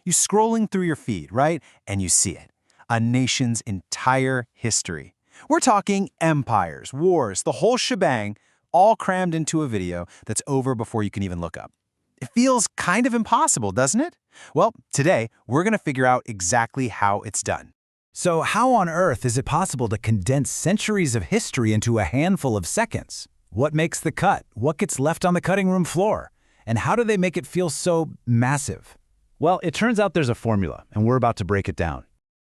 You're scrolling through your feed, right? And you see it. A nation's entire history. We're talking empires, wars, the whole shebang, all crammed into a video that's over before you can even look up. It feels kind of impossible, doesn't it? Well, today, we're going to figure out exactly how it's done. So how on earth is it possible to condense centuries of history into a handful of seconds? What makes the cut? What gets left on the cutting room floor? And how do they make it feel so massive? Well, it turns out there's a formula, and we're about to break it down.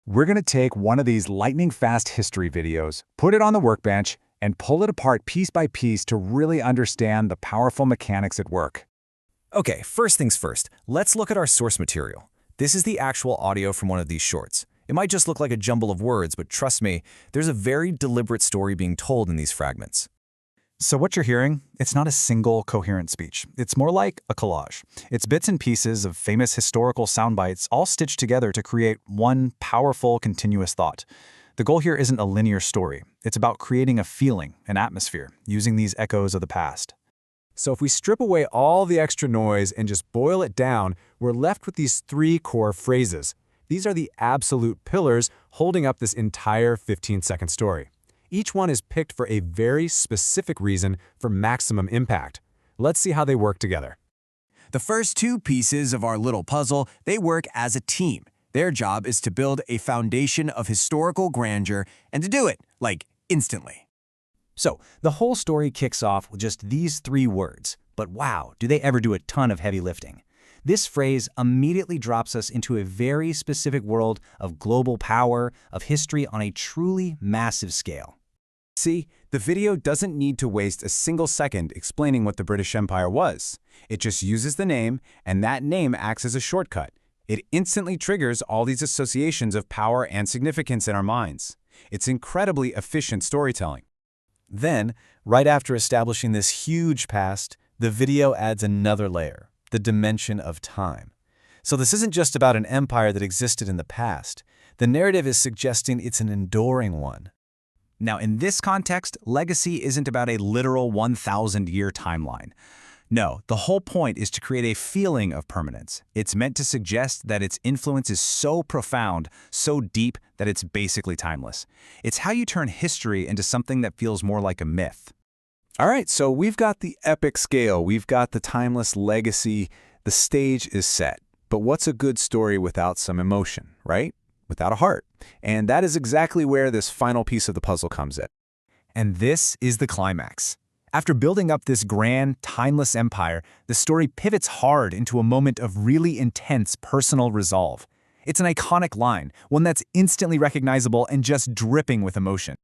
We're going to take one of these lightning-fast history videos, put it on the workbench, and pull it apart piece by piece to really understand the powerful mechanics at work. Okay, first things first, let's look at our source material. This is the actual audio from one of these shorts. It might just look like a jumble of words, but trust me, there's a very deliberate story being told in these fragments. So what you're hearing, it's not a single coherent speech. It's more like a collage. It's bits and pieces of famous historical sound bites all stitched together to create one powerful, continuous thought. The goal here isn't a linear story. It's about creating a feeling, an atmosphere, using these echoes of the past. So if we strip away all the extra noise and just boil it down, we're left with these three core phrases. These are the absolute pillars holding up this entire 15-second story. Each one is picked for a very specific reason for maximum impact. Let's see how they work together. The first two pieces of our little puzzle, they work as a team. Their job is to build a foundation of historical grandeur and to do it, like, instantly. So, the whole story kicks off with just these three words, but wow, do they ever do a ton of heavy lifting. This phrase immediately drops us into a very specific world of global power, of history on a truly massive scale. See, the video doesn't need to waste a single second explaining what the British Empire was. It just uses the name, and that name acts as a shortcut. It instantly triggers all these associations of power and significance in our minds. It's incredibly efficient storytelling. Then, right after establishing this huge past, the video adds another layer, the dimension of time. So this isn't just about an empire that existed in the past. The narrative is suggesting it's an enduring one. Now, in this context, legacy isn't about a literal 1,000-year timeline. No, the whole point is to create a feeling of permanence. It's meant to suggest that its influence is so profound, so deep, that it's basically timeless. It's how you turn history into something that feels more like a myth. All right, so we've got the epic scale, we've got the timeless legacy, the stage is set. But what's a good story without some emotion, right? Without a heart. And that is exactly where this final piece of the puzzle comes in. And this is the climax. After building up this grand, timeless empire, the story pivots hard into a moment of really intense personal resolve. It's an iconic line, one that's instantly recognizable and just dripping with emotion.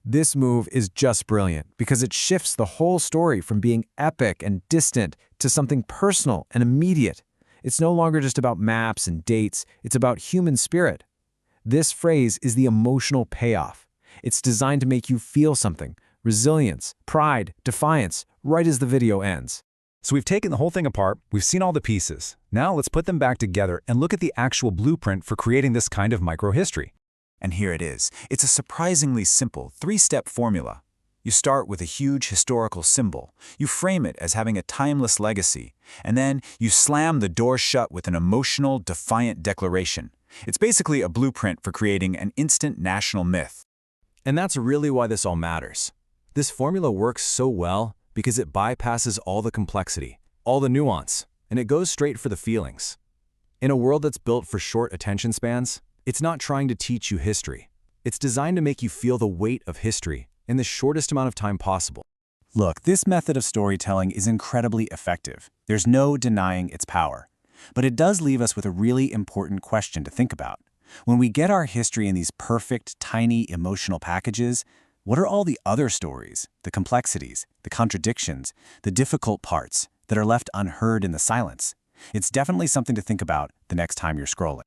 This move is just brilliant because it shifts the whole story from being epic and distant to something personal and immediate. It's no longer just about maps and dates, it's about human spirit. This phrase is the emotional payoff. It's designed to make you feel something, resilience, pride, defiance, right as the video ends. So we've taken the whole thing apart, we've seen all the pieces. Now let's put them back together and look at the actual blueprint for creating this kind of micro-history. And here it is. It's a surprisingly simple three-step formula. You start with a huge historical symbol. You frame it as having a timeless legacy. And then you slam the door shut with an emotional, defiant declaration. It's basically a blueprint for creating an instant national myth. And that's really why this all matters. This formula works so well because it bypasses all the complexity, all the nuance, and it goes straight for the feelings. In a world that's built for short attention spans, it's not trying to teach you history. It's designed to make you feel the weight of history in the shortest amount of time possible. Look, this method of storytelling is incredibly effective. There's no denying its power. But it does leave us with a really important question to think about. When we get our history in these perfect, tiny, emotional packages, what are all the other stories, the complexities, the contradictions, the difficult parts that are left unheard in the silence? It's definitely something to think about the next time you're scrolling.